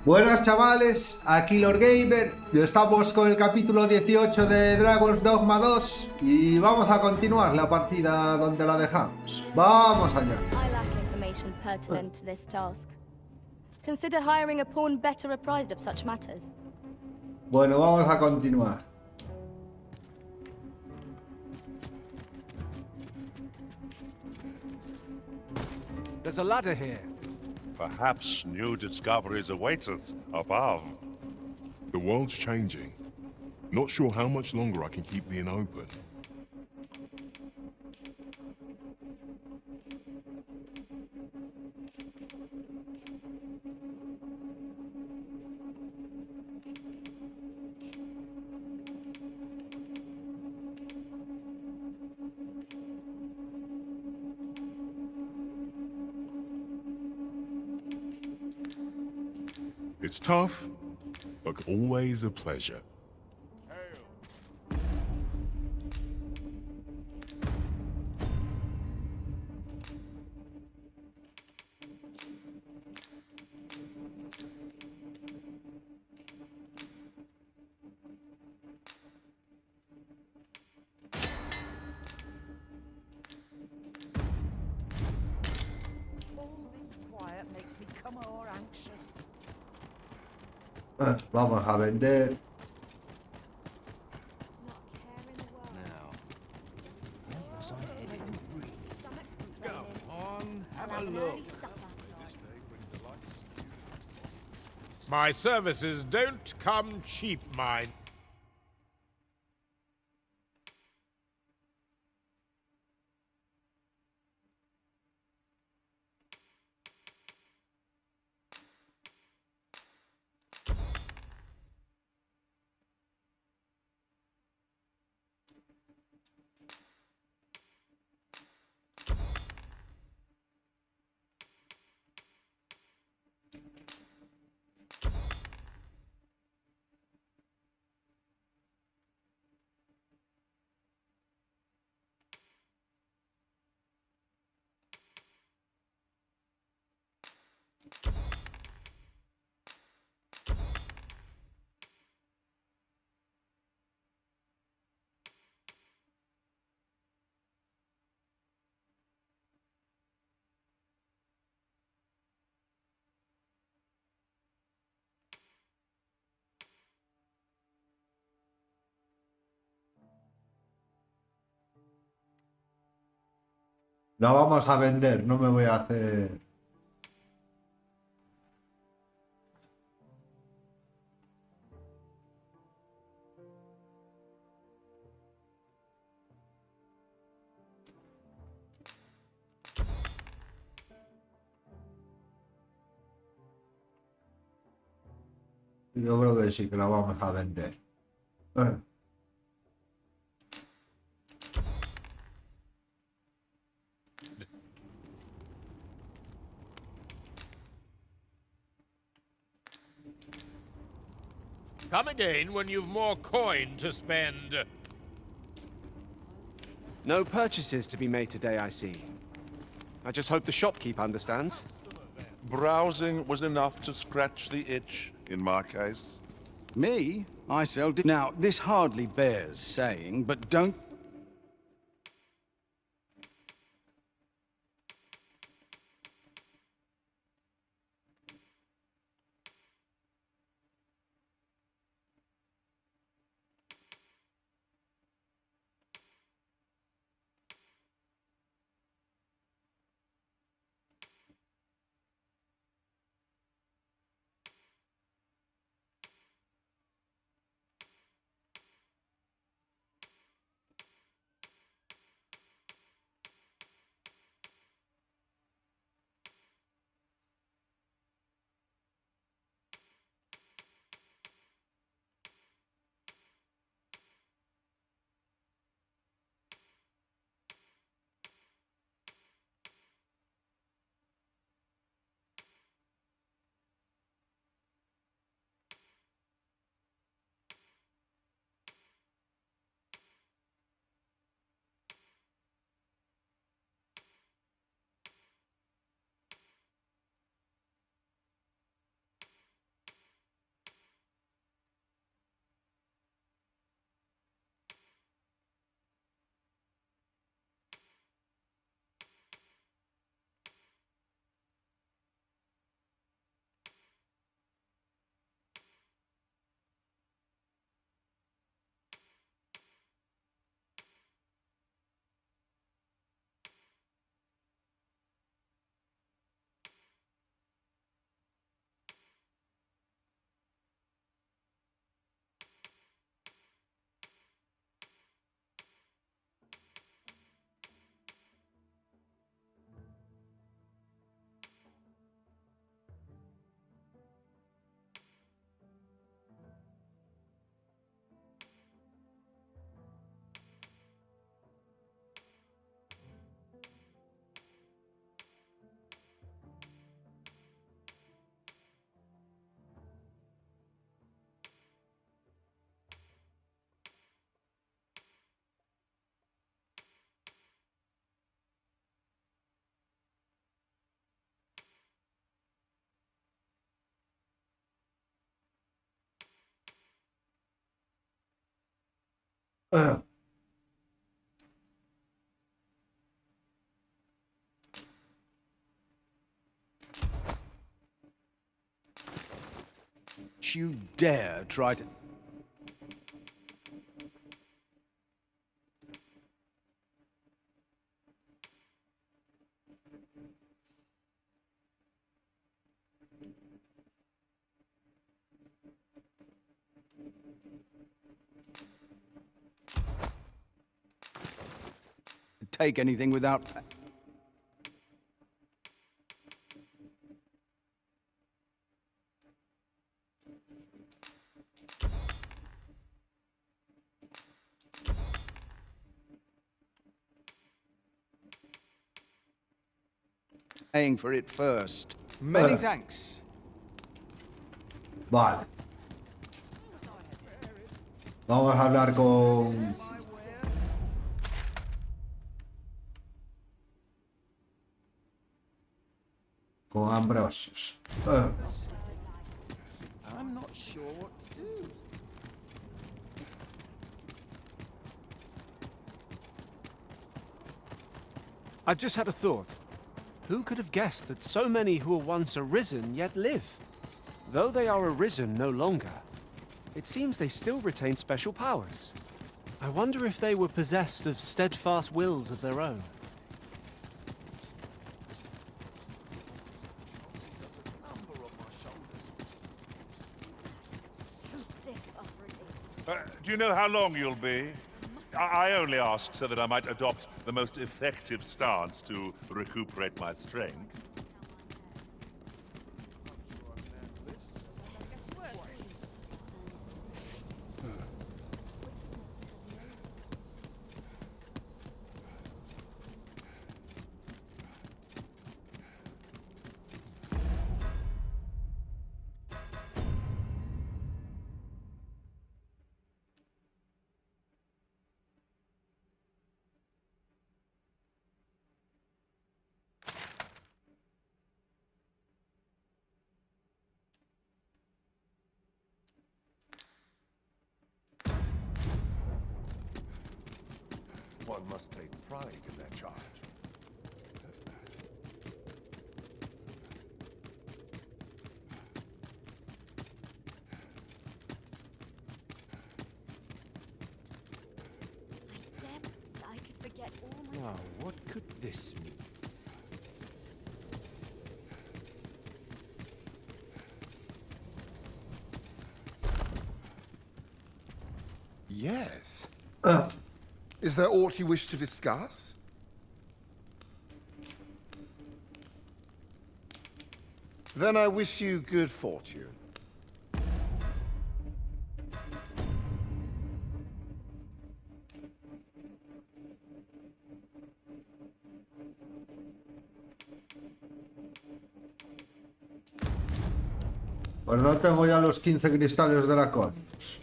Buenas chavales, aquí Lord Gamer, y estamos con el capítulo 18 de Dragon's Dogma 2 y vamos a continuar la partida donde la dejamos. Vamos allá. I lack information pertinent to this task. Consider hiring a pawn better apprised of such matters. Bueno, vamos a continuar. There's a ladder here. Perhaps new discoveries await us above. The world's changing. Not sure how much longer I can keep the inn open. It's tough, but always a pleasure. All this quiet makes me come more anxious. Vamos a vender. Now, where was I headed? Go On, have a look. My services don't come cheap, mine. La vamos a vender, no me voy a hacer... Yo creo que sí que la vamos a vender. Come again when you've more coin to spend. No purchases to be made today, I see. I just hope the shopkeep understands. Browsing was enough to scratch the itch, in my case. Me? I sell... Now, this hardly bears saying, but don't... Uh. You dare try to... take anything without... paying for it first. Many thanks. Vale. Vamos a hablar con... con Ambrosius. I'm not sure what to do. I've just had a thought. Who could have guessed that so many who were once arisen yet live? Though they are arisen no longer, it seems they still retain special powers. I wonder if they were possessed of steadfast wills of their own. So stiff already. Do you know how long you'll be? I only ask so that I might adopt the most effective stance to recuperate my strength. One must take pride in their charge. I could forget all my... Now, what could this mean? Yes. Is there aught you wish to discuss? Then I wish you good fortune. Pues no tengo ya los 15 cristales dracónicos.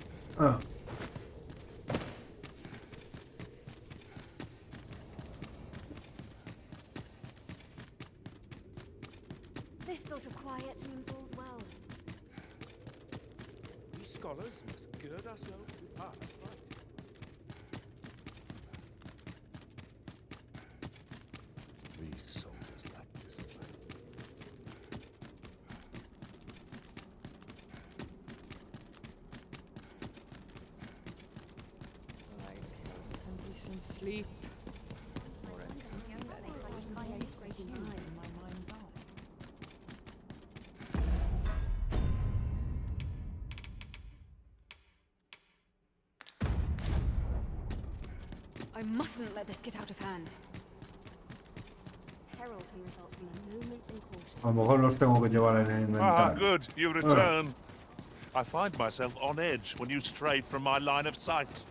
This sort of quiet means all's well. We scholars must gird ourselves to pass right. These soldiers lack discipline. Some decent sleep. Or a scraping in my mind's eye. I mustn't let this get out of hand. Peril can result from a moment's incaution. A lo mejor los tengo que llevar en el Ah, inventario. good. You return. I find myself on edge when you stray from my line of sight.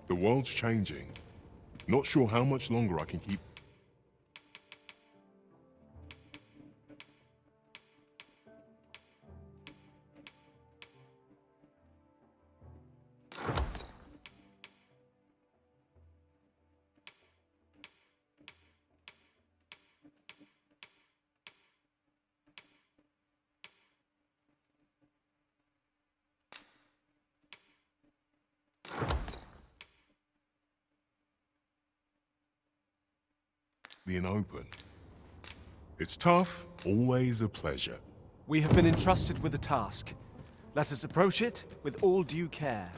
The world's changing. Not sure how much longer I can keep... the inn open. It's tough, always a pleasure. We have been entrusted with a task. Let us approach it with all due care.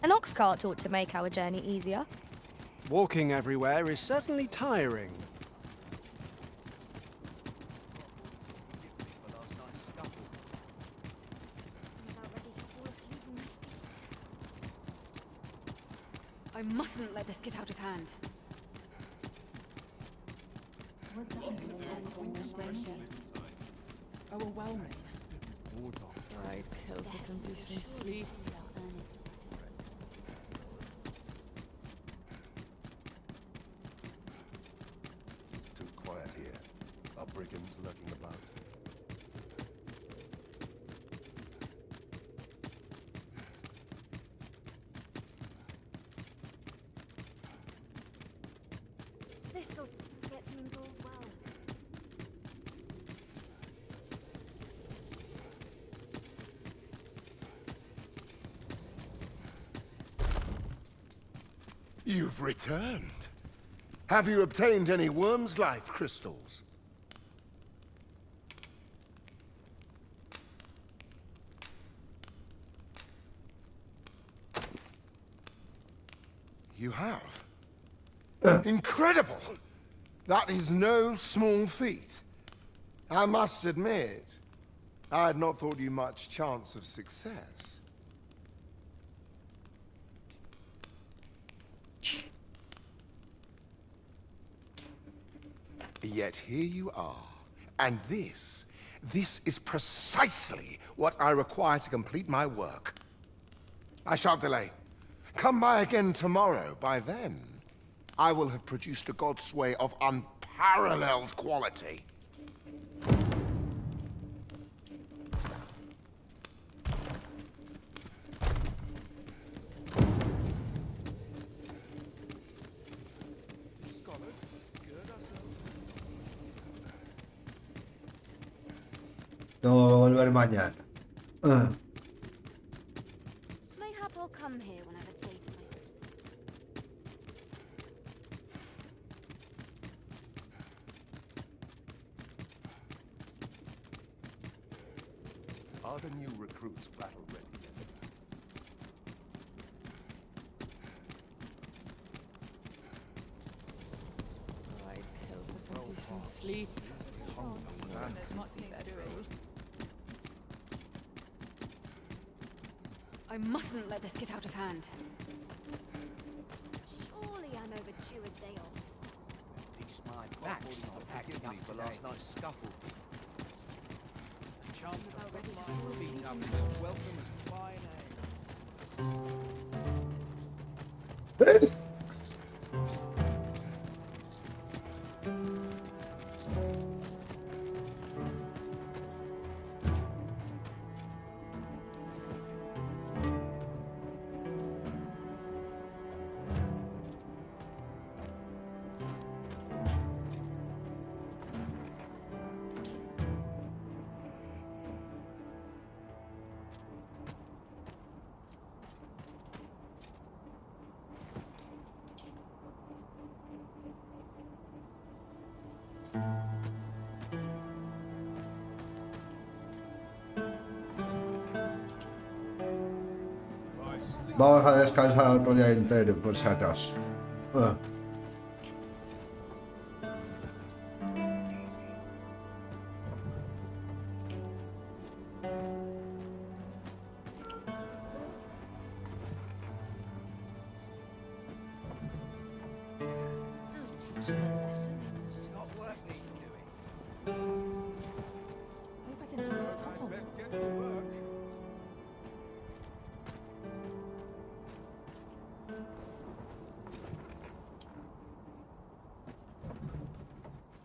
An ox cart ought to make our journey easier. Walking everywhere is certainly tiring. I mustn't let this get out of hand. Overwhelming. I'd kill for some decent sleep. It's too quiet here. Are brigands lurking about? This'll get him all well. You've returned. Have you obtained any worm's life crystals? You have? Incredible! That is no small feat. I must admit, I had not thought you much chance of success. Yet here you are. And this is precisely what I require to complete my work. I shan't delay. Come by again tomorrow. By then, I will have produced a god's way of unparalleled quality. Tengo que volver mañana. Mayhap I'll come here when I've a day to myself. Are the new recruits battle ready yet? I'd kill for some decent sleep. I mustn't let this get out of hand. Surely I'm overdue a day off. It's my back's not acting up for last night's scuffle. A chance to About ready to my fall feet asleep. up is as welcome as fine ale. Vamos a descansar otro día entero, por si acaso.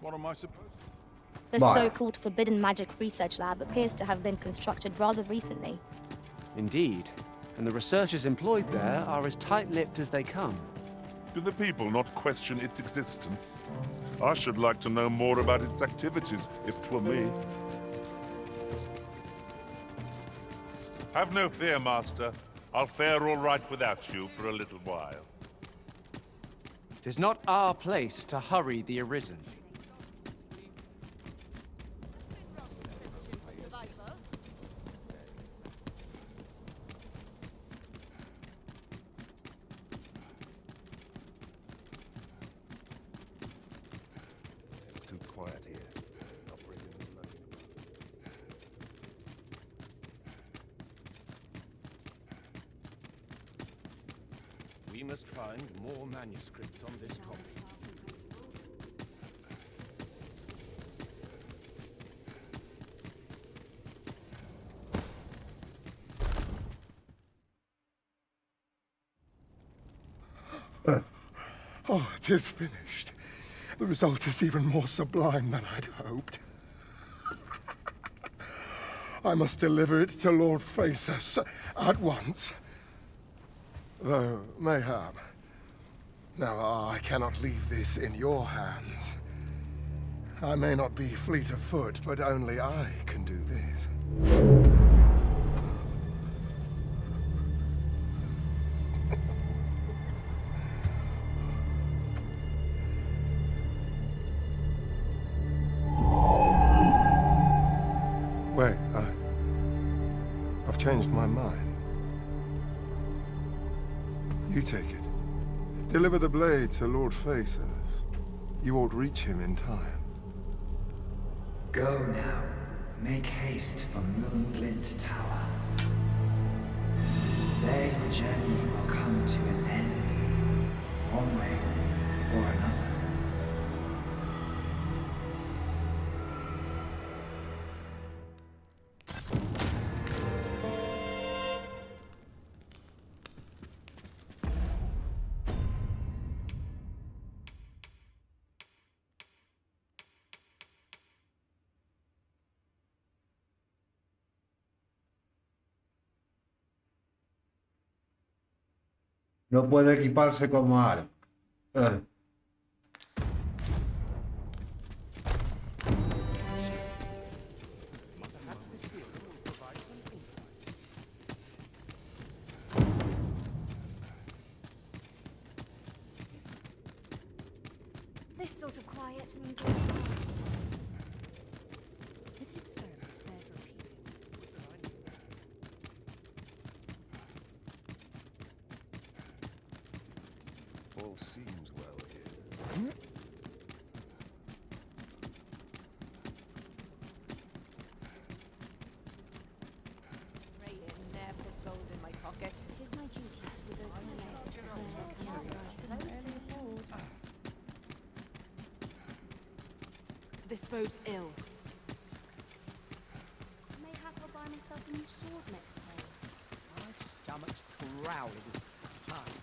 What am I supposed to... The Right. so-called Forbidden Magic Research Lab appears to have been constructed rather recently. Indeed, and the researchers employed there are as tight-lipped as they come. Do the people not question its existence? I should like to know more about its activities, if 'twere me. Have no fear, Master. I'll fare all right without you for a little while. It is not our place to hurry the Arisen. It's too quiet here. I'll bring in the looking about. We must find more manuscripts on this topic. Oh, it is finished. The result is even more sublime than I'd hoped. I must deliver it to Lord Phaesus at once. Though, mayhap. Now, I cannot leave this in your hands. I may not be fleet of foot, but only I can do this. Wait, I've changed my mind. You take it. Deliver the blade to Lord Phaesus. You won't reach him in time. Go now. Make haste for Moonglint Tower. There your journey will come to an end. One way or another. No puede equiparse como arma. This sort of quiet means this experiment bears repeating. All seems well here. Raiden ne'er put gold in my pocket. It is my duty to devote my life to those who afford. This bodes ill. Mayhap I'll buy myself a new sword next time. My stomach's growling. Time.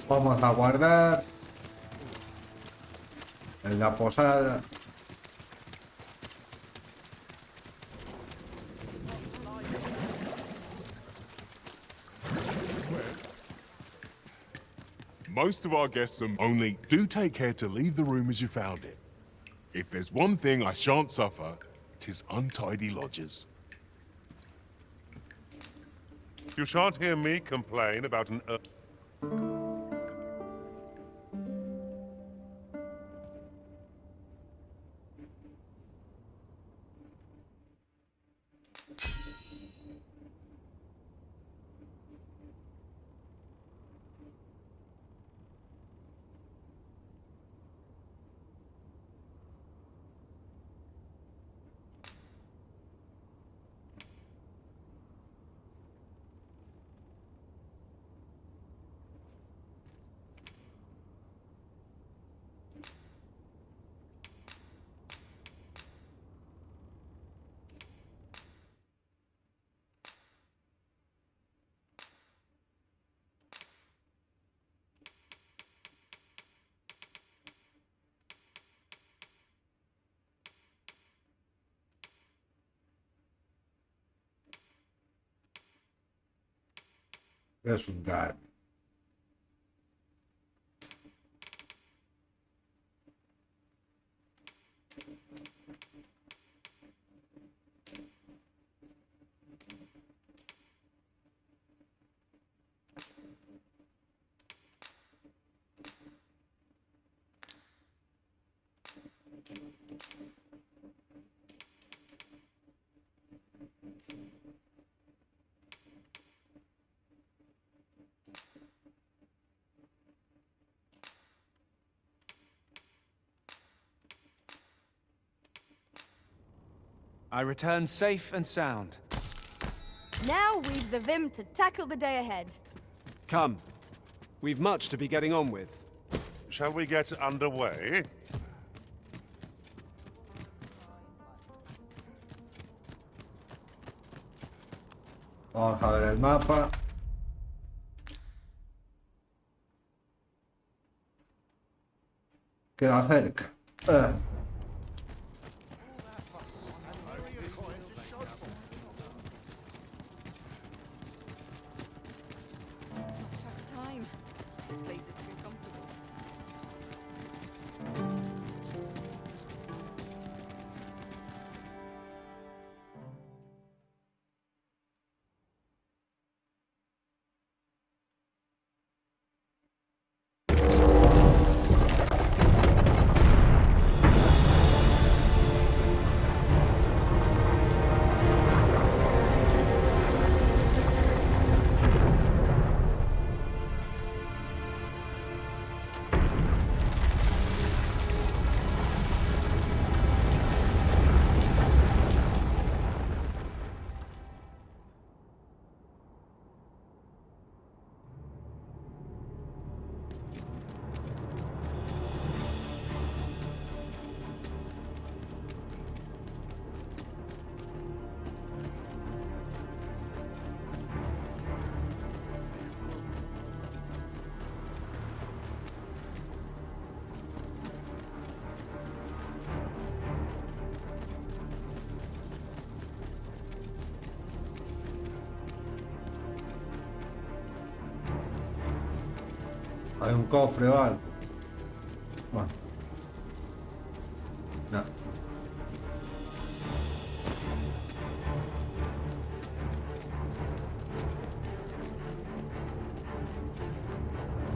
Vamos a guardar en la posada. Most of our guests are only do take care to leave the room as you found it. If there's one thing I shan't suffer, it is untidy lodgers. You shan't hear me complain about an Es un guard. I return safe and sound. Now we've the vim to tackle the day ahead. Come. We've much to be getting on with. Shall we get underway? Vamos a ver el mapa. Queda cerca. Lost track of time. This place is too comfortable. Hay un cofre o algo. Bueno. No.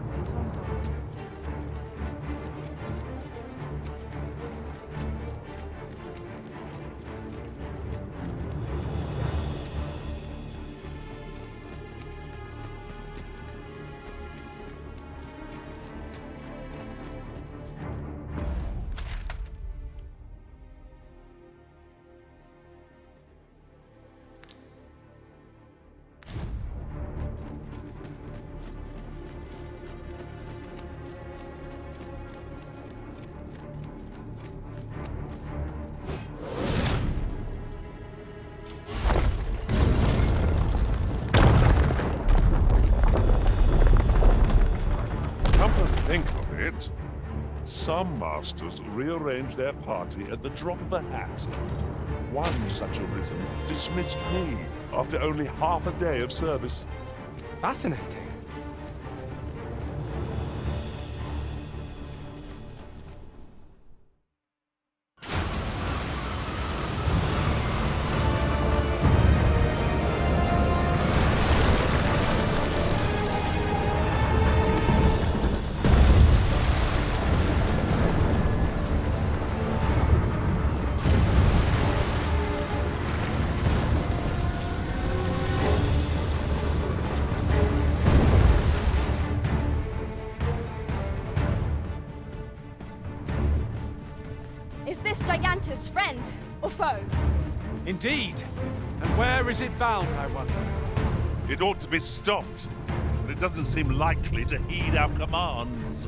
Sometimes I wonder. Think of it. Some masters rearrange their party at the drop of a hat. One such arisen dismissed me after only half a day of service. Fascinating. Is this Gigantus friend or foe? Indeed. And where is it bound, I wonder? It ought to be stopped, but it doesn't seem likely to heed our commands.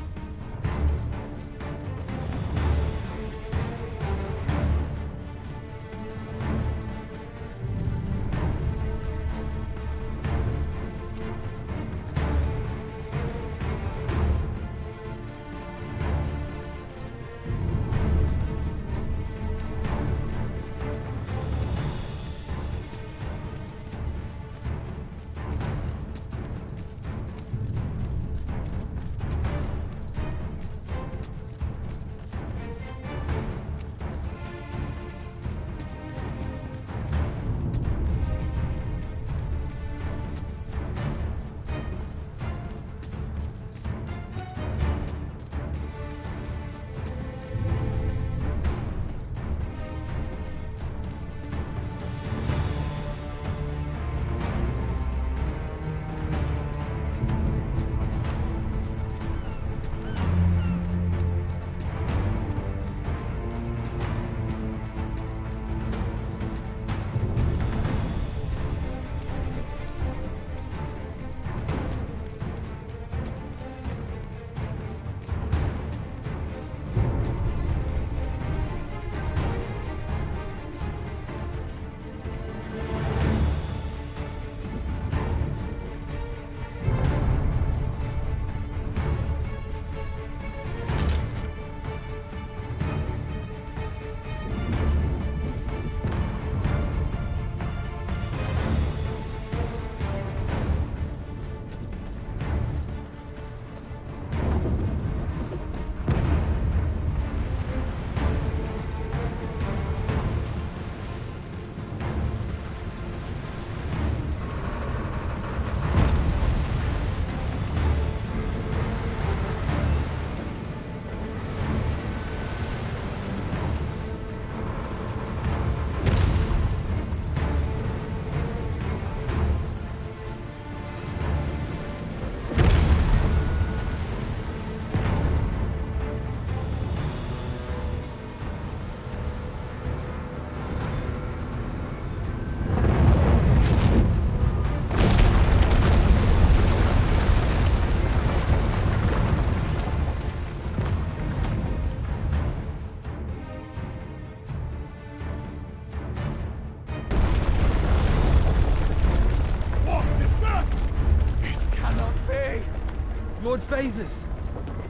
Phases.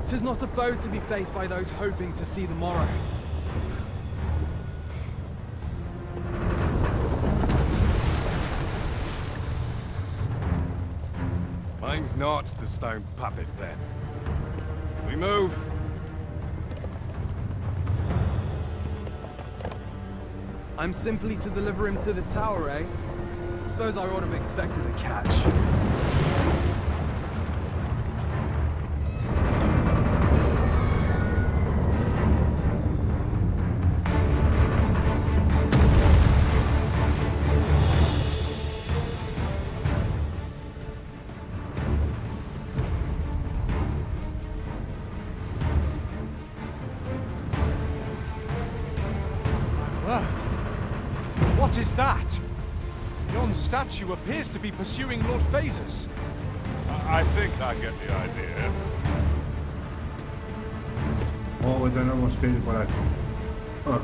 'Tis not a foe to be faced by those hoping to see the morrow. Mine's not the stone puppet, then. We move. I'm simply to deliver him to the tower, eh? Suppose I would have expected a catch. What is that? Yon statue appears to be pursuing Lord Phases. I think I get the idea. Oh, que tenemos que ir por aquí. Ah.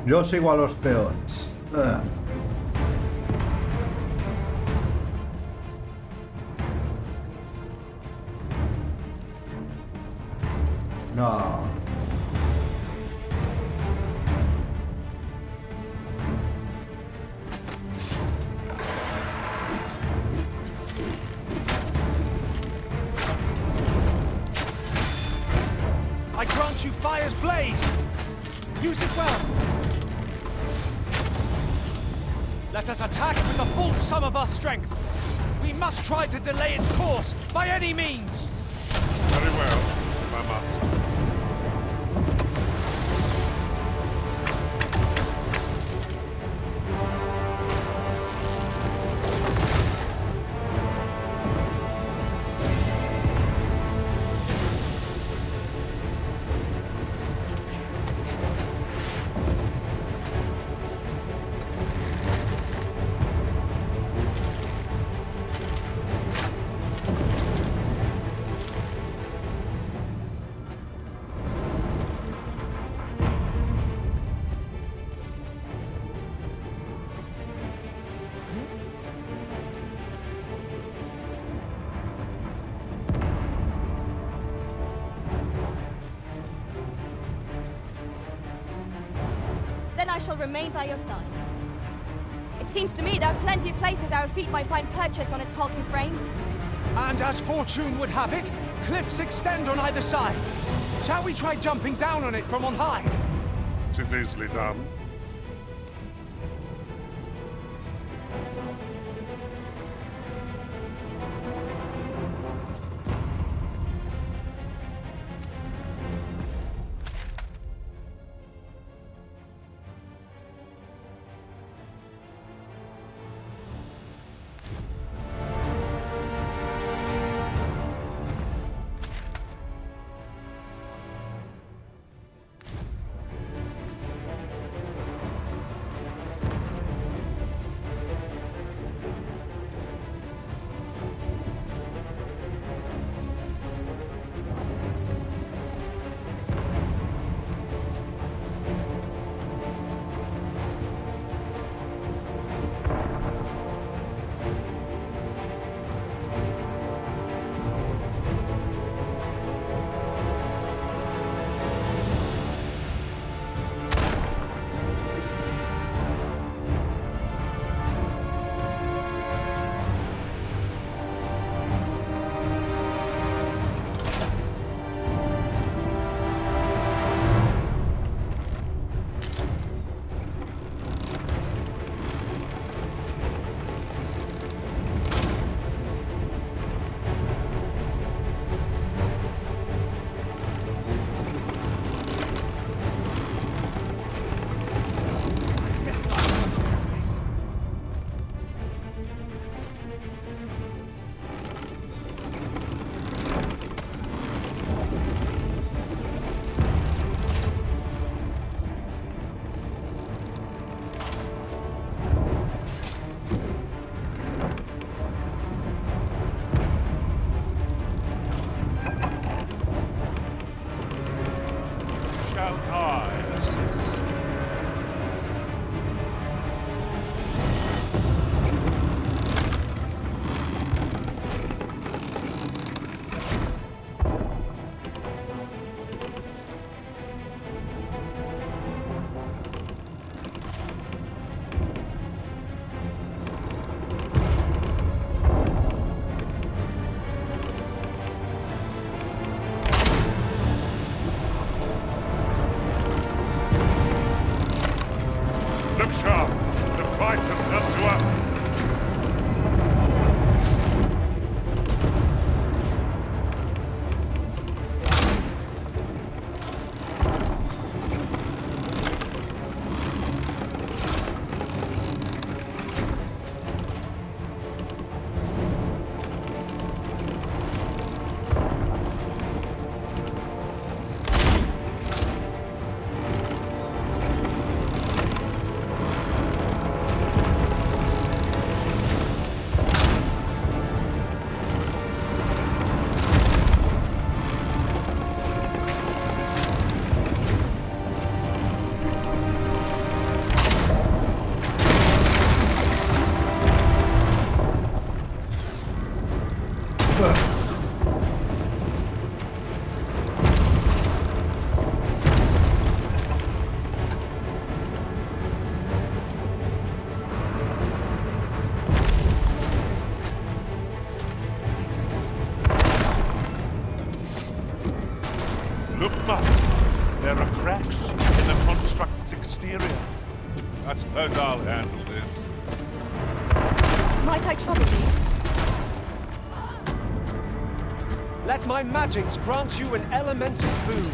Yo sigo a los peones. No. I grant you fire's blaze. Use it well. Let us attack with the full sum of our strength. We must try to delay its course by any means. Very well, if I must. Then I shall remain by your side. It seems to me there are plenty of places our feet might find purchase on its hulking frame. And as fortune would have it, cliffs extend on either side. Shall we try jumping down on it from on high? 'Tis easily done. Look, Mats. There are cracks in the construct's exterior. I suppose I'll handle this. Might I trouble you? Let my magics grant you an elemental boon.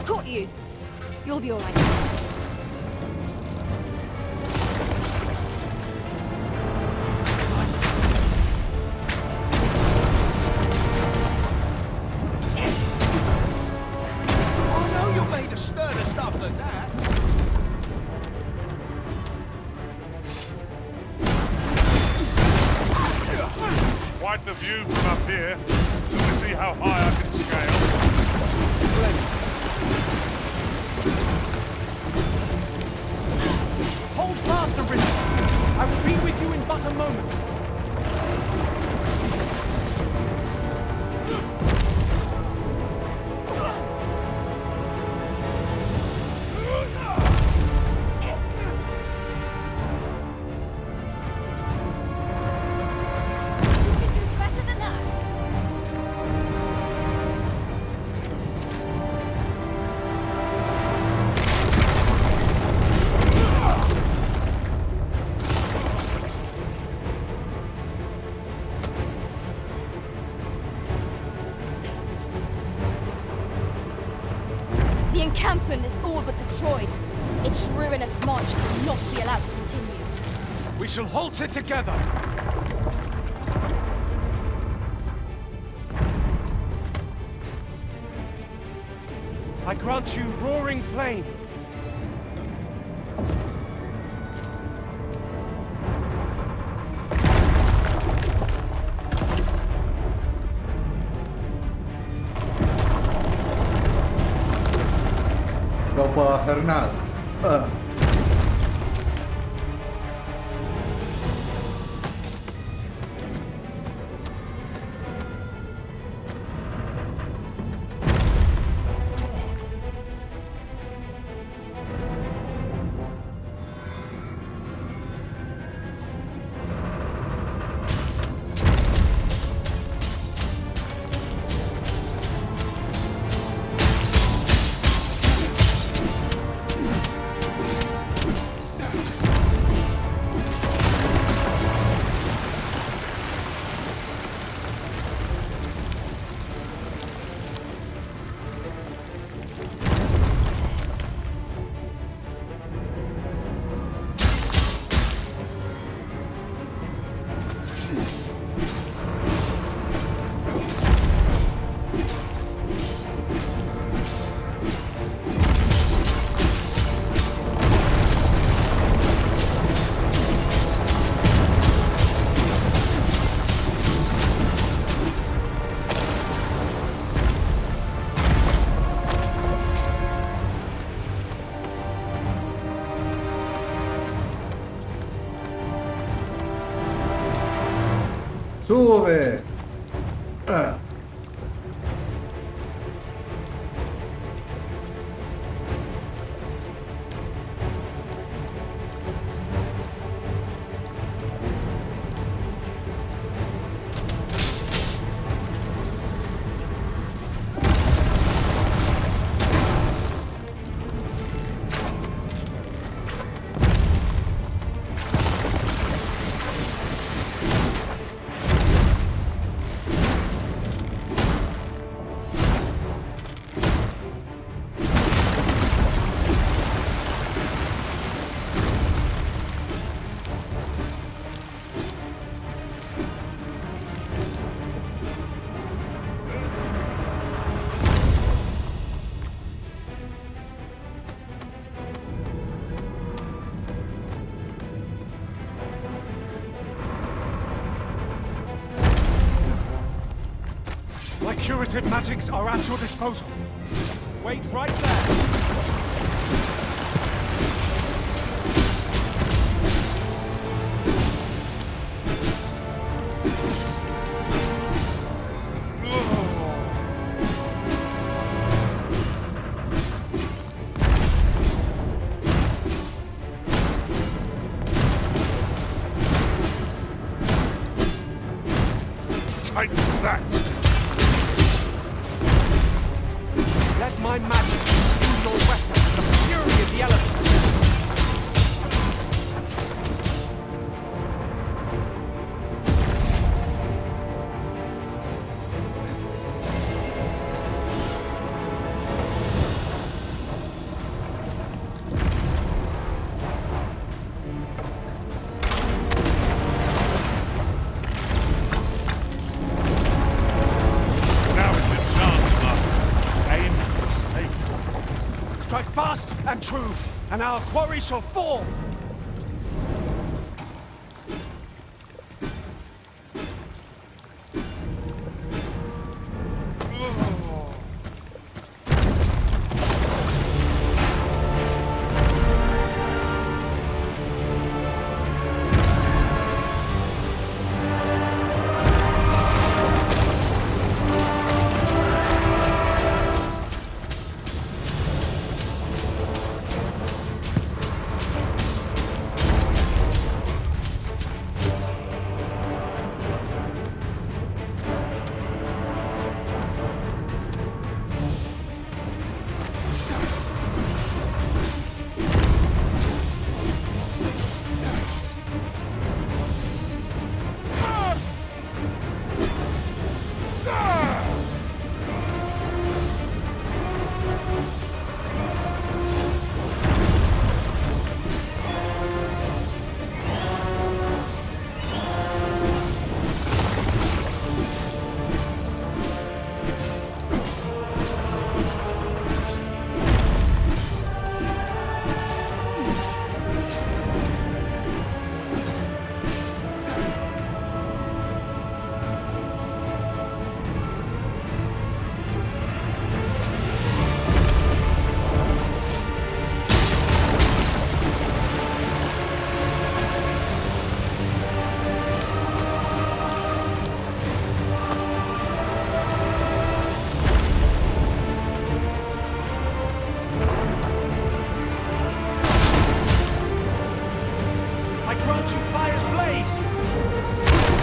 Caught you. You'll be all right. I know you're made of sterner stuff than that. Quite the view from up here. Let me see how high I can scale. Splendid. Hold fast, Arisen. I will be with you in but a moment. The encampment is all but destroyed. Its ruinous march cannot be allowed to continue. We shall halt it together. I grant you roaring flame. No puedo hacer nada. Sube. My curative magics are at your disposal. Wait right there. Take that! Let my magic use your weapon, the fury of the elements. Strike fast and true, and our quarry shall fall!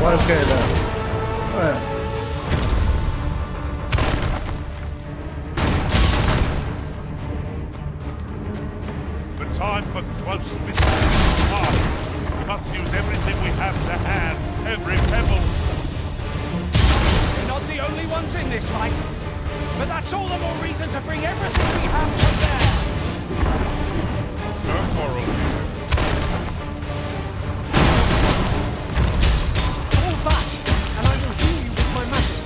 Qualquer. The time for close missions is past. We must use everything we have to hand, every pebble. We're not the only ones in this fight, but that's all the more reason to bring everything we have to bear. No quarrel here. Fall back, and I will heal you with my magic.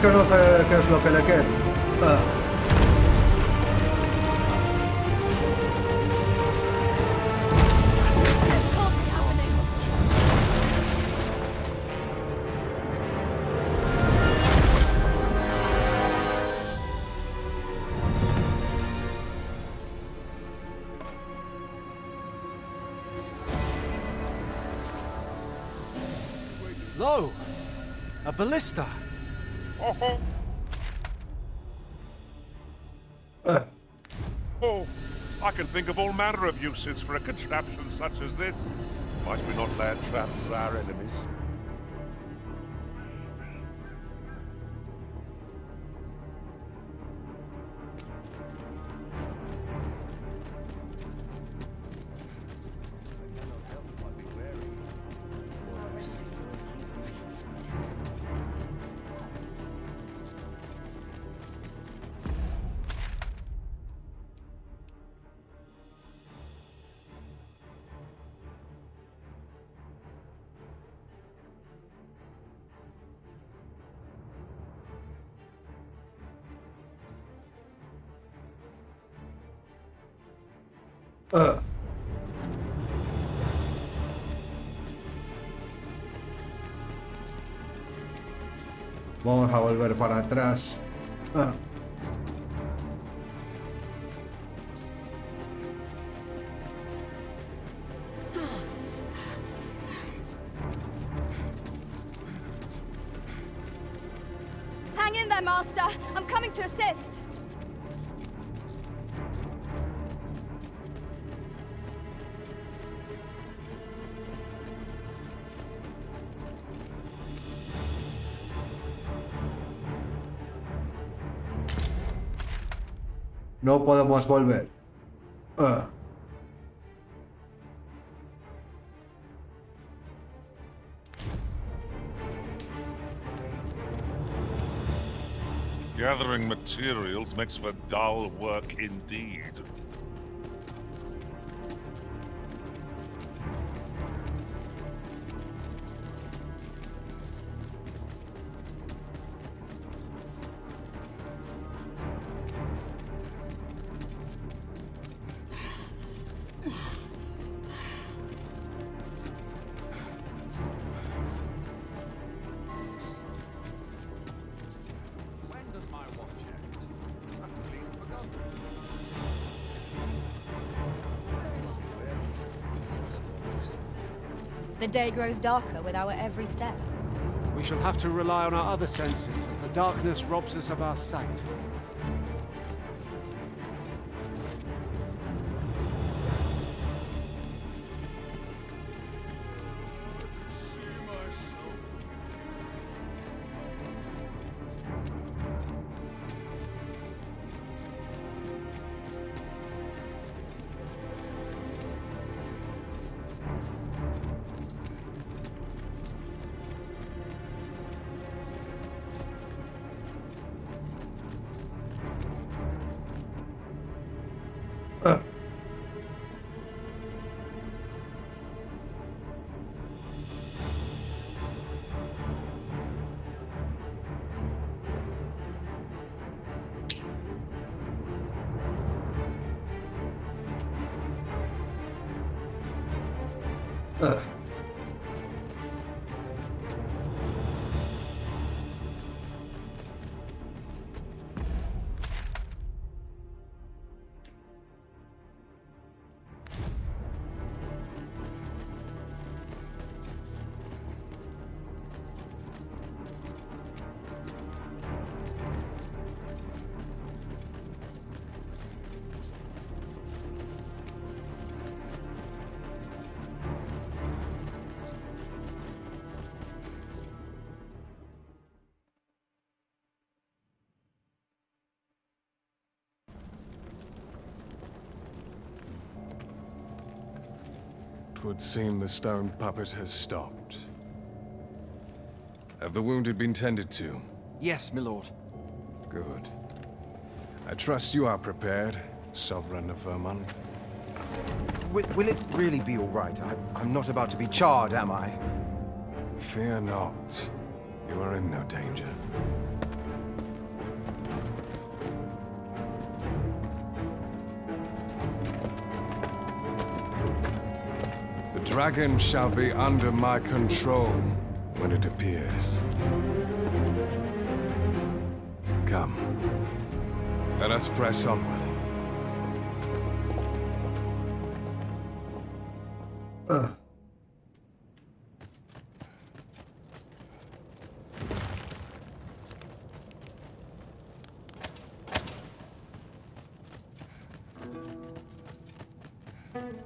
que no sé qué es lo que le queda. Lo! A ballista! Oh, I can think of all manner of uses for a contraption such as this. Might we not land traps for our enemies? Vamos a volver para atrás. Hang in there, Master. I'm coming to assist. No podemos volver. Gathering materials makes for dull work indeed. The day grows darker with our every step. We shall have to rely on our other senses as the darkness robs us of our sight. It would seem the stone puppet has stopped. Have the wounded been tended to? Yes, my lord. Good. I trust you are prepared, Sovereign of Vermont. Will it really be all right? I'm not about to be charred, am I? Fear not. You are in no danger. dragon shall be under my control when it appears. Come. Let us press onward.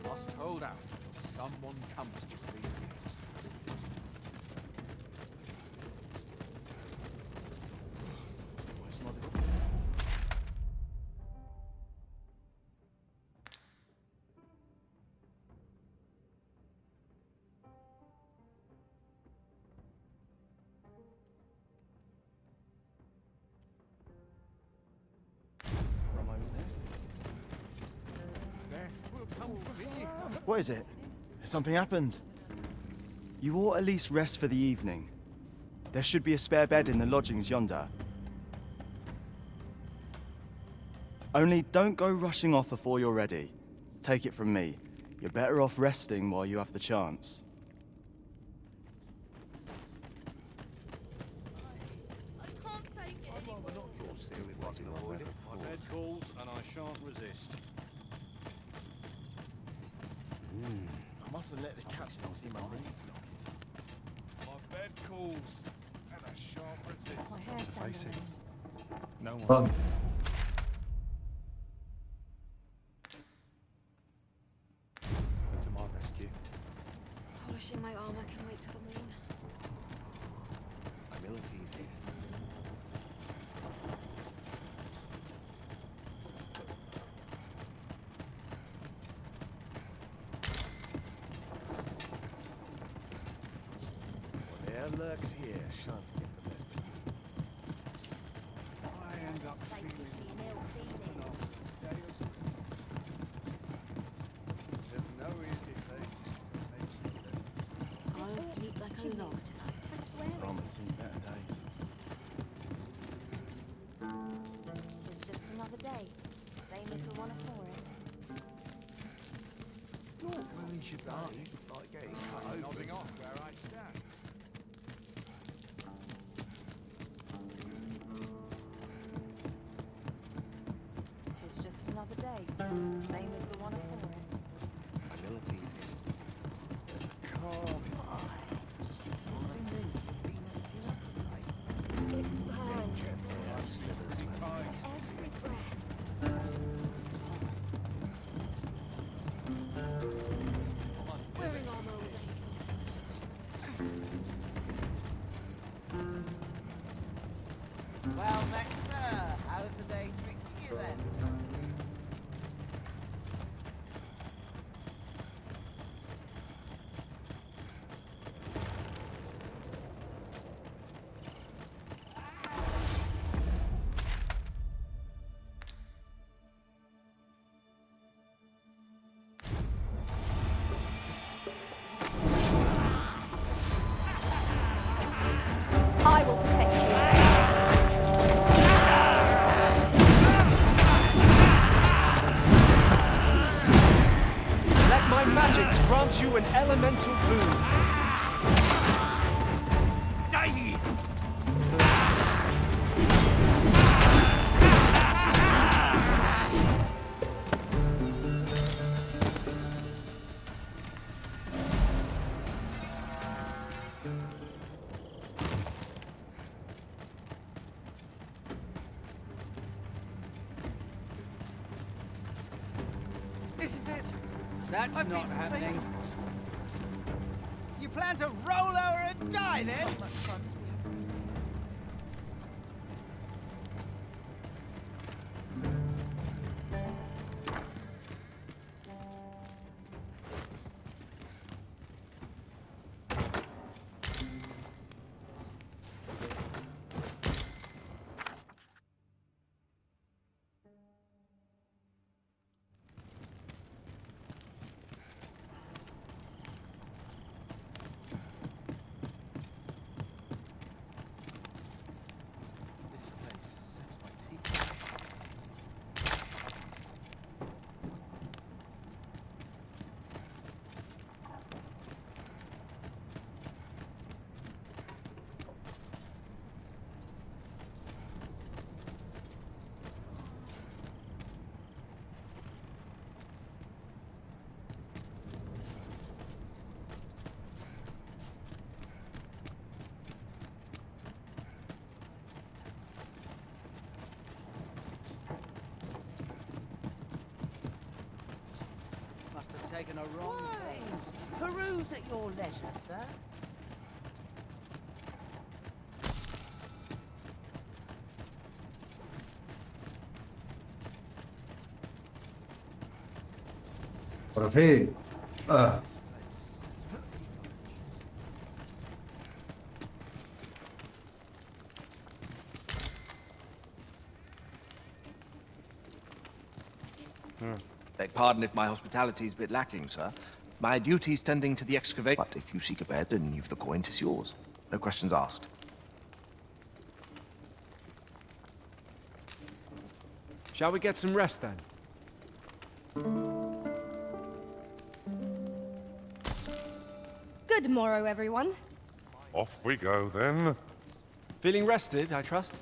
Must hold out till someone comes to relieve me. What is it? Has something happened? You ought at least rest for the evening. There should be a spare bed in the lodgings yonder. Only don't go rushing off before you're ready. Take it from me. You're better off resting while you have the chance. I can't take it anymore. My bed calls and I shan't resist. I mustn't let the captain see my rings knocking. My bed calls, and I shan't resist. My hair's standing around. No Oh. one. To my rescue. Polishing my armor can wait till the morn. Abilities here. Whatever lurks here shan't get the best of me. I end up feeling there's no easy thing. I'll sleep like a log tonight. This armor's seen better days. Tis just another day, same as the one before it. Really should like getting cut open. Nodding off where I stand. Tis just another day, same as the one before it. Abilities here. It burns every breath. Wearing armor all day Well, next, sir, how's the day treating you then? I will protect you. Let my magics grant you an elemental boon. This is it. That's I've not been happening. safe. You plan to roll over and die then? Much fun. taken a wrong turn. Peruse at your leisure, sir. Por fin. Beg pardon if my hospitality is a bit lacking, sir. My duty's tending to the excavate. But if you seek a bed and you've the coin, 'tis yours. No questions asked. Shall we get some rest then? Good morrow, everyone. Off we go, then. Feeling rested, I trust?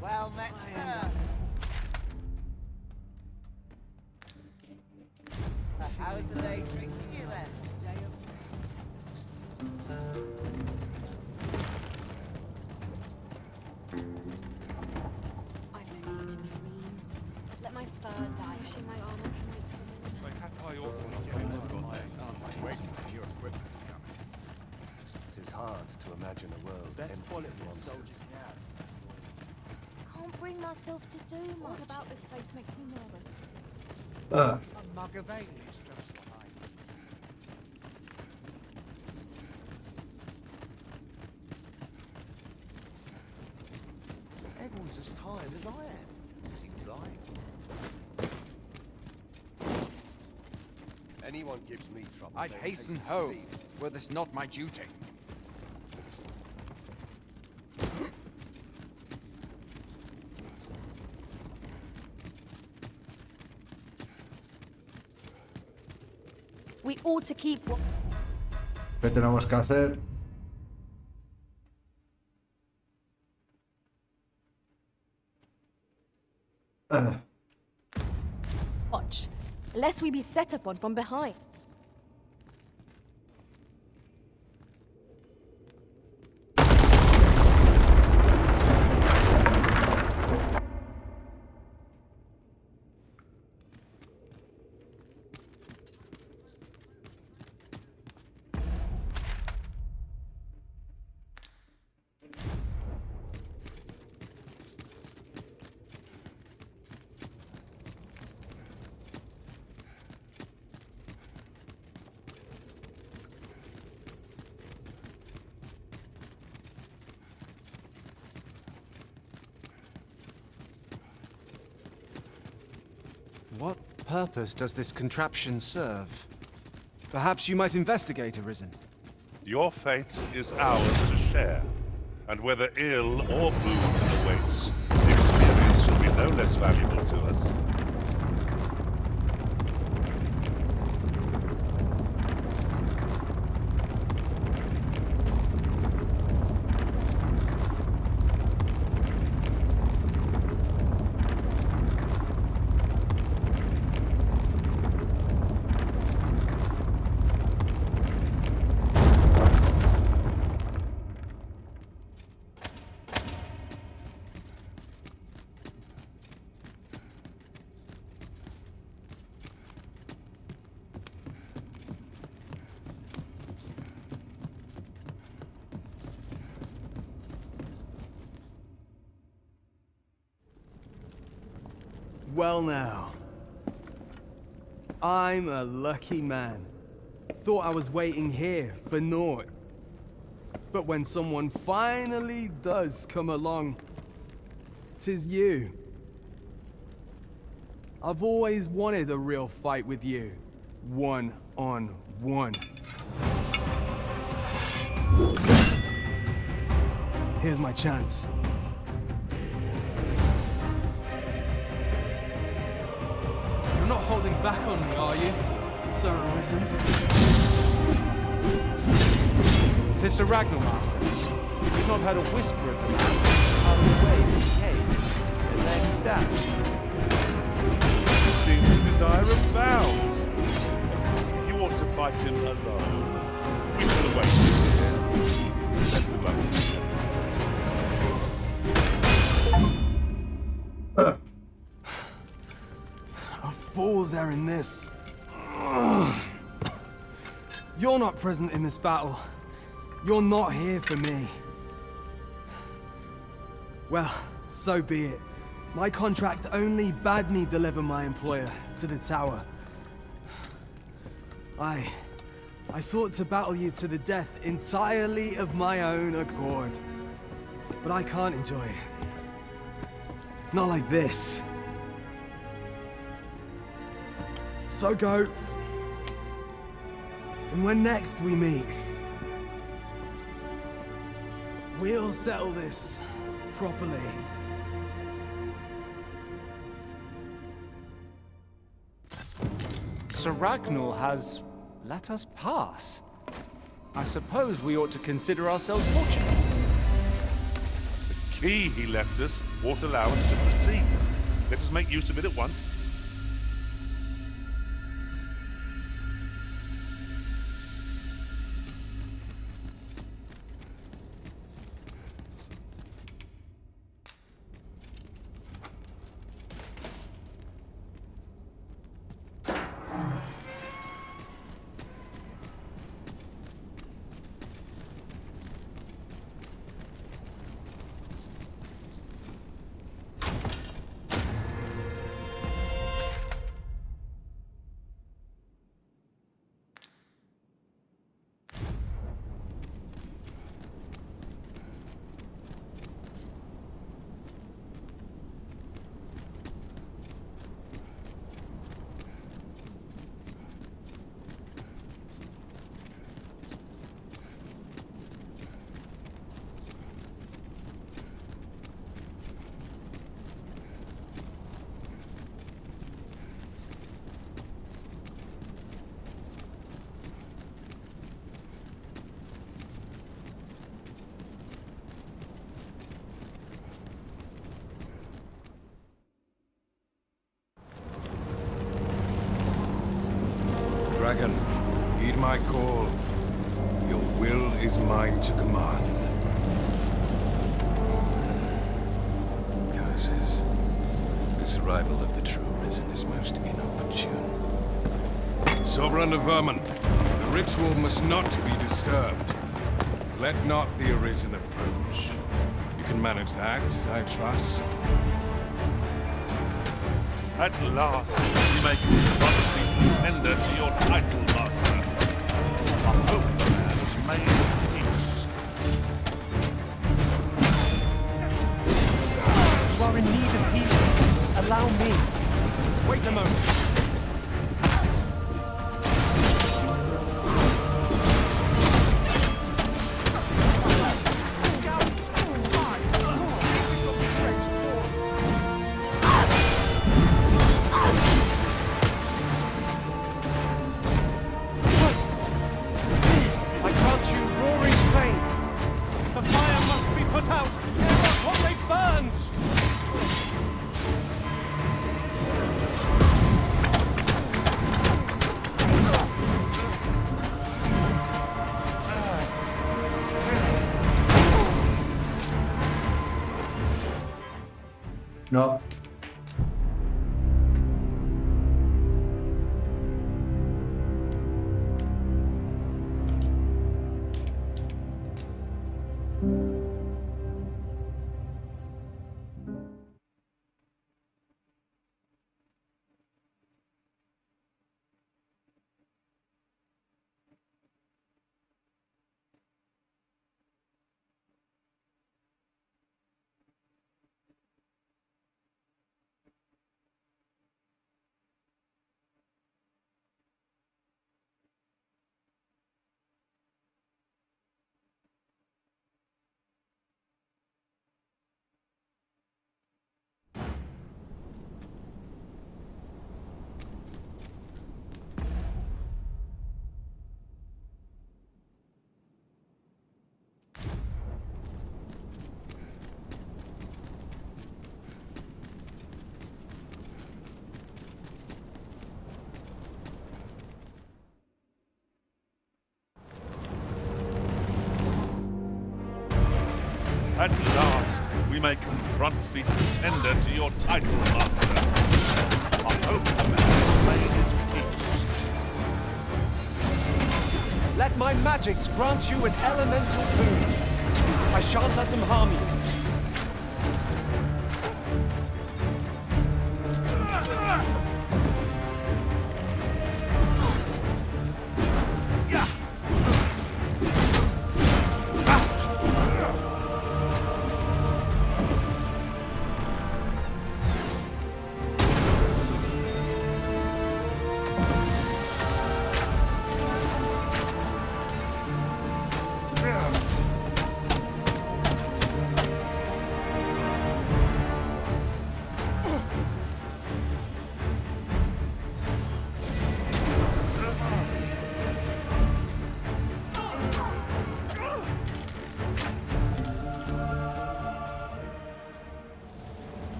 Well met, sir. How's the day treating you then? I've no need to preen. Let my fur lie. Wishing my armor can wait till the morning. I ought to not wait for your equipment coming. It is hard to imagine a world empty of monsters. Can't bring myself to do much. What about this place makes me nervous? A mug of ale is just what I need. Everyone's as tired as I am, seems like. Anyone gives me trouble. I'd then hasten takes home, steam. were this not my duty. We ought to keep. ¿Qué tenemos que hacer? Watch, lest we be set upon from behind. What purpose does this contraption serve? Perhaps you might investigate, Arisen. Your fate is ours to share. And whether ill or boon awaits, the experience should be no less valuable to us. Well now. I'm a lucky man. Thought I was waiting here for naught. But when someone finally does come along, 'tis you. I've always wanted a real fight with you. One-on-one. Here's my chance. You're not holding back on me, are you, Sir Arisen? The Sir Ragnar Master. You could not heard a whisper of the man out of the waves of the cave. And there he stands. He seems to desire a bounce. You ought to fight him alone. We could have waited here. Best of luck to you. A fool's errand this. You're not present in this battle. You're not here for me. Well, so be it. My contract only bade me deliver my employer to the tower. I sought to battle you to the death entirely of my own accord. But I can't enjoy it. Not like this. So go. And when next we meet, we'll settle this properly. Sir Ragnar has let us pass. I suppose we ought to consider ourselves fortunate. The key he left us won't allow us to proceed. Let us make use of it at once. Dragon, heed my call. Your will is mine to command. Curses. This arrival of the true Risen is most inopportune. Sovereign of Vermin, the ritual must not be disturbed. Let not the Arisen approach. You can manage that, I trust. At last, you make modesty pretender to your title, master. I hope the man is made of peace. You are in need of healing. Allow me. Wait a moment. No. At last, we may confront the pretender to your title, Master. I hope the message made it peace. Let my magics grant you an elemental boon. I shan't let them harm you.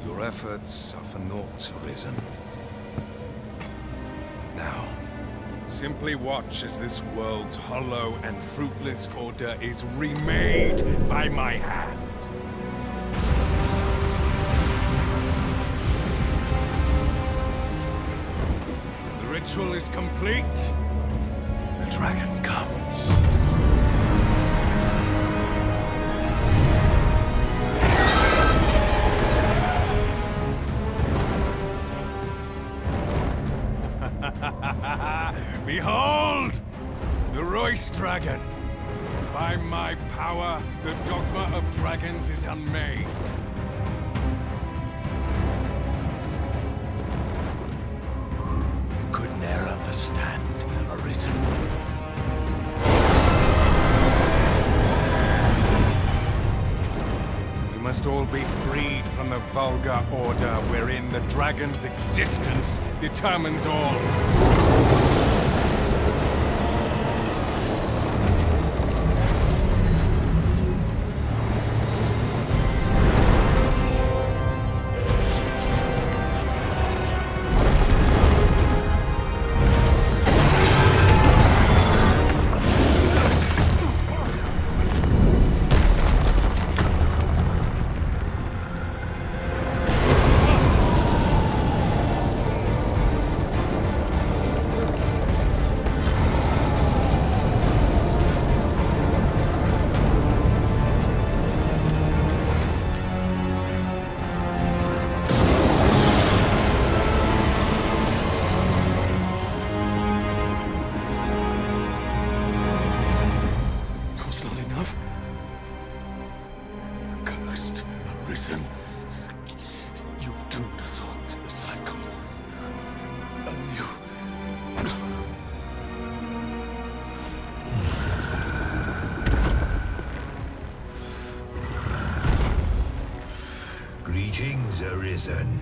Your efforts are for naught, Arisen. Now, simply watch as this world's hollow and fruitless order is remade by my hand. The ritual is complete. The dragon comes. Behold! The Royce Dragon! By my power, the dogma of dragons is unmade. You could ne'er understand, Arisen. We must all be freed from the vulgar order wherein the dragon's existence determines all. You've doomed us all to the cycle. And you... Greetings, Arisen.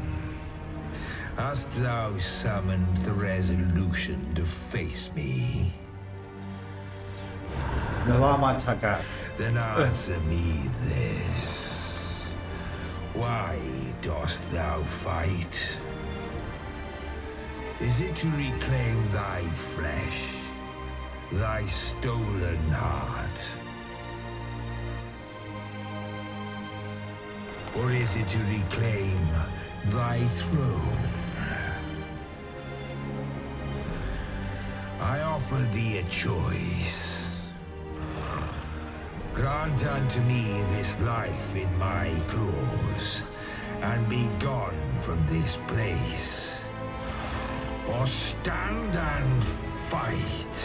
Hast thou summoned the resolution to face me? Me va a machacar. Then answer me this. Why dost thou fight? Is it to reclaim thy flesh, thy stolen heart? Or is it to reclaim thy throne? I offer thee a choice. Grant unto me this life in my claws, and be gone from this place. Or stand and fight.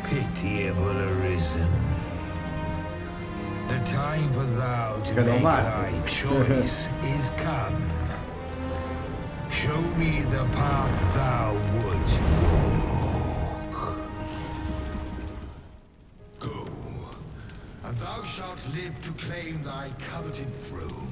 Pitiable Arisen. The time for thou to make thy choice is come. Show me the path thou wouldst walk. Go, and thou shalt live to claim thy coveted throne.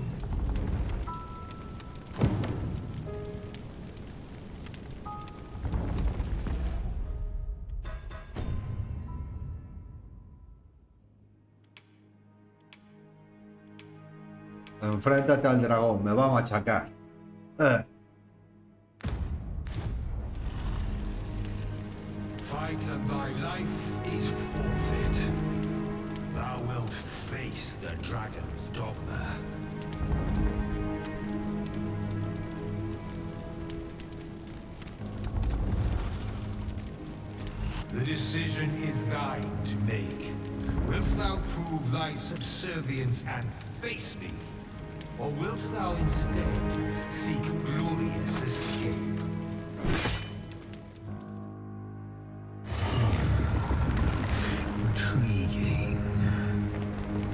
Enfréntate al dragón, me va a machacar. Fight and thy life is forfeit. Thou wilt face the Dragon's Dogma. The decision is thine to make. Wilt thou prove thy subservience and face me? Or wilt thou instead seek glorious escape? Intriguing.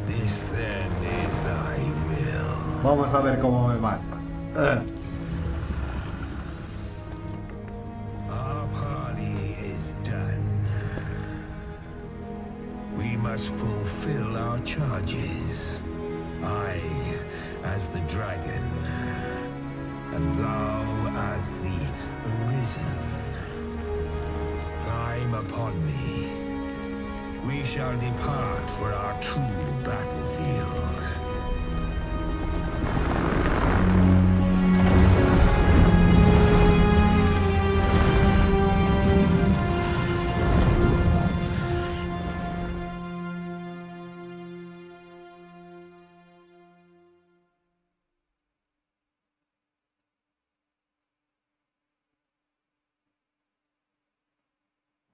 This then is thy will. Vamos a ver cómo me mata. Our parley is done. We must fulfill our charges. I, as the dragon, and thou as the Arisen. Climb upon me. We shall depart for our true battlefield.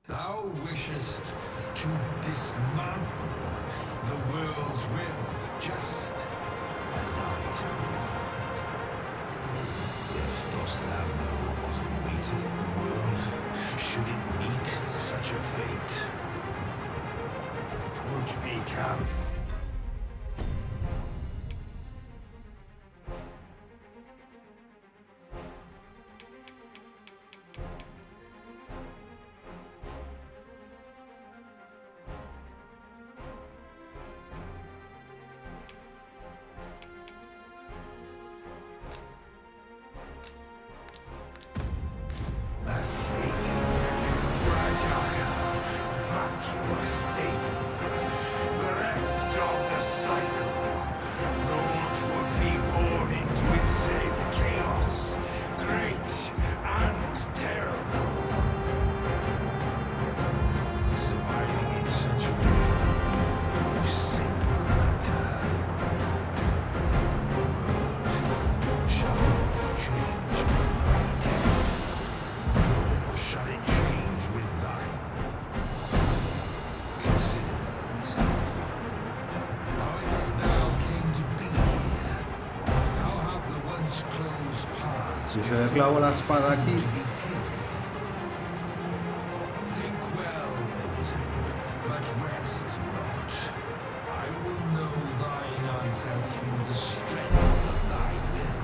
Thou wishest to dismantle the world's will, just as I do. Yet dost thou know what awaiteth the world, should it meet such a fate? 'Twould be camp. Si se le clavo la espada aquí. Think well, Arisen, but rest not. I will know thine answer through the strength of thy will.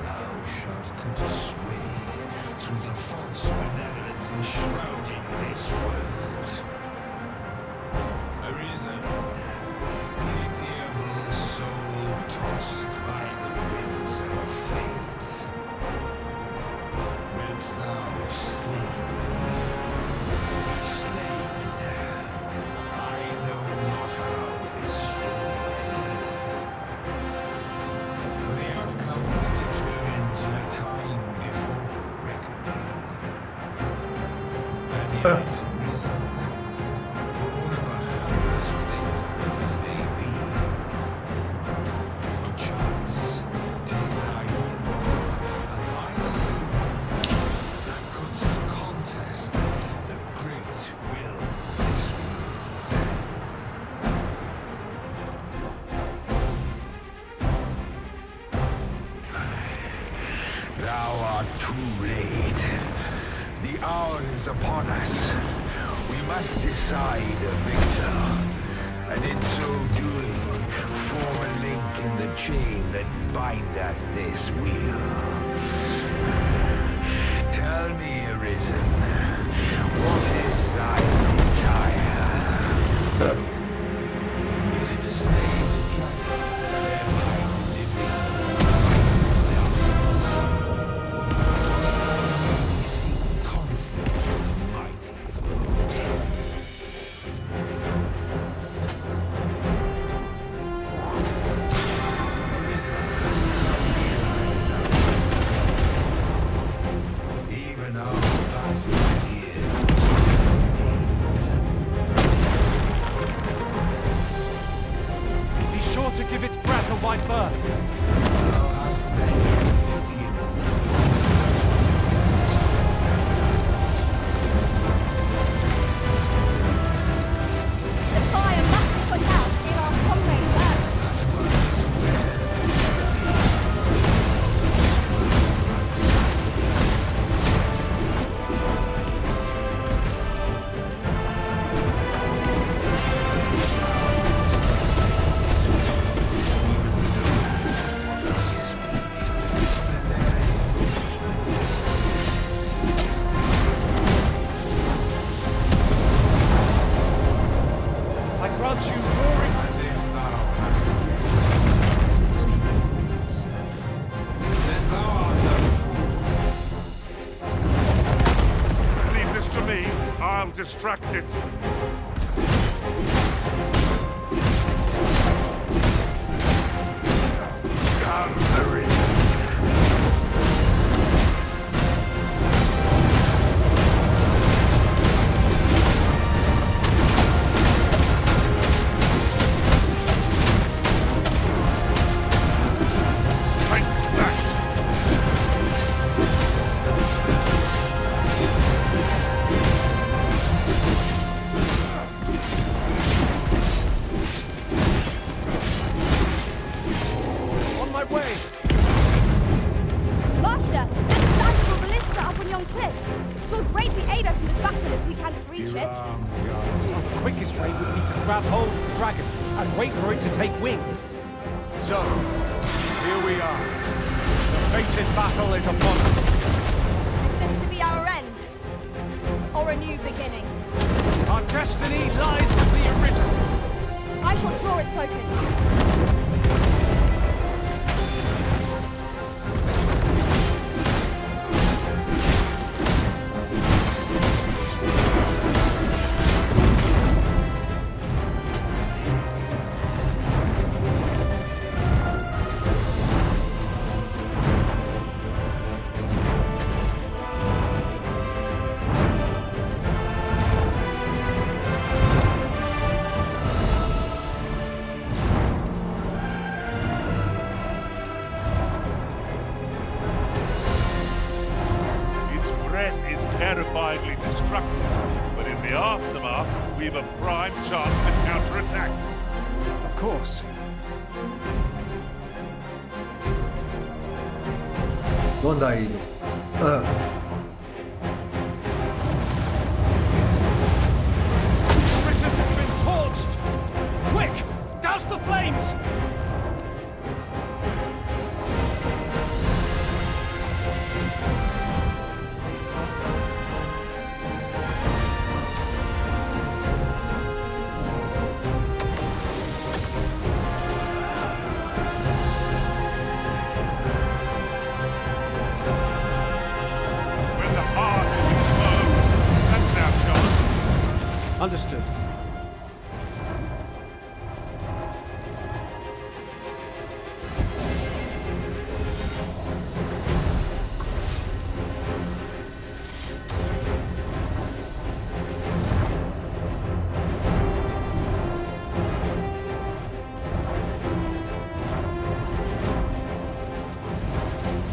Thou shalt cut a swathe through the false benevolence enshrouding this world. Arisen, pitiable soul tossed by the winds of fate. Wilt thou slay me? Be slain. I know not how this story endeth. For the outcome was determined in a time before reckoning. And yet, Arisen, born of a hapless faith that was may be. Perchance, 'tis thy will, and thine alone, that couldst contest the great will of this world. Thou art too late. The hour is upon us. We must decide a victor, and in so doing, form a link in the chain that bindeth this wheel. Tell me, Arisen, what is thy desire? Is it to slay the dragon, thereby delivering darkness? Dost thou really seek conflict with a mighty foe? Arisen, hast thou realized that become distracted. Terrifyingly destructive, but in the aftermath, we've a prime chance to counterattack. Of course. ¿Dónde ha ido? The prison has been torched! Quick! Douse the flames! Understood.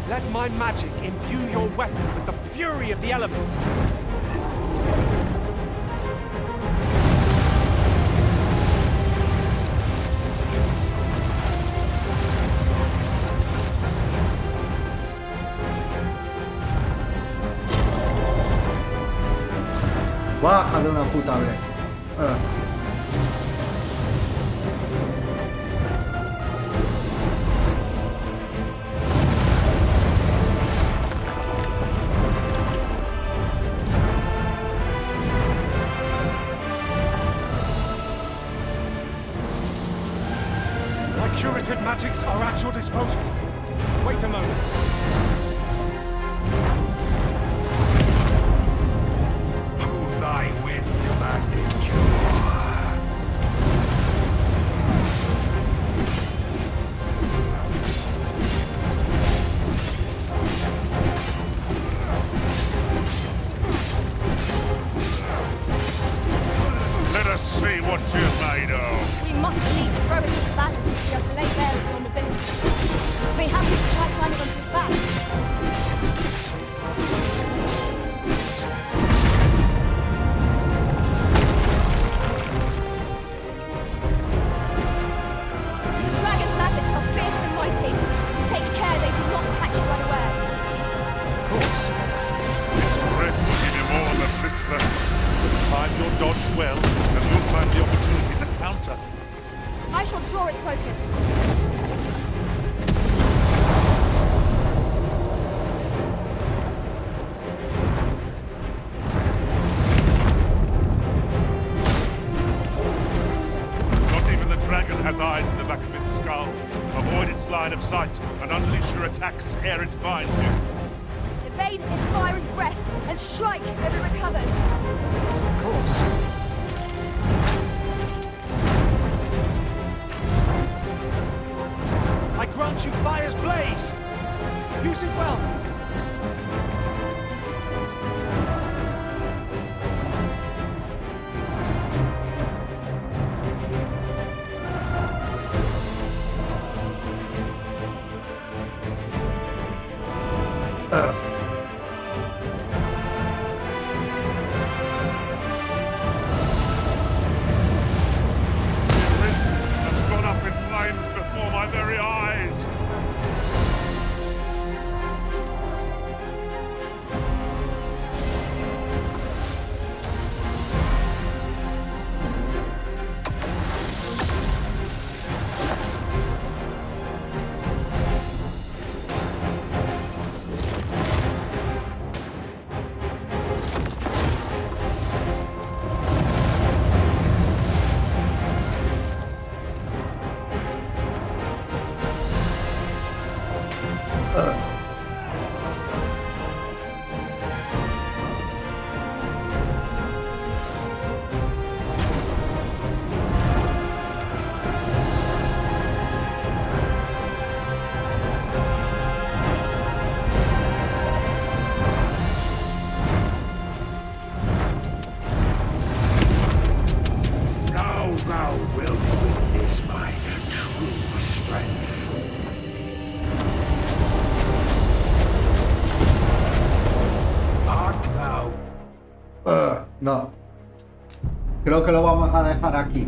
Let my magic imbue your weapon with the fury of the elements. Baja de una puta vez. My curative magics are at your disposal. Wait a moment. Thy wisdom and endure. Let us see what you're made of. We must leave throw it to the balance if we are to lay bare its vulnerability. We have to try climbing onto its back. Dodge well, and you'll find the opportunity to counter. I shall draw its focus. Not even the dragon has eyes in the back of its skull. Avoid its line of sight and unleash your attacks ere it finds you. If evade its fiery breath and strike if it recovers. Of course. I grant you fire's blaze! Use it well! Has gone up in flames before my very eyes! Now thou wilt witness my true strength. Art thou? No. Creo que lo vamos a dejar aquí.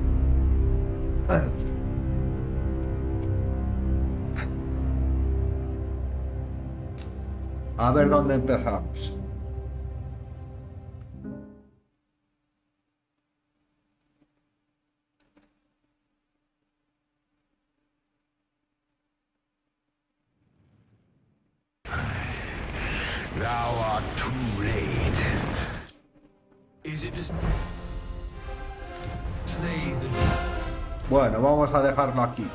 A ver dónde empezamos. Thou art too late. Is it to slay the... Bueno, vamos a dejarlo aquí.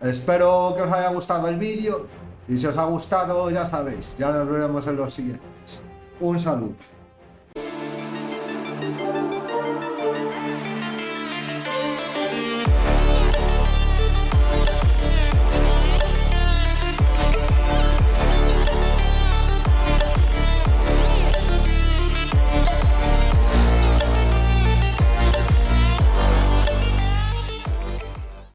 Espero que os haya gustado el vídeo. Y si os ha gustado, ya sabéis, ya nos veremos en los siguientes. Un saludo.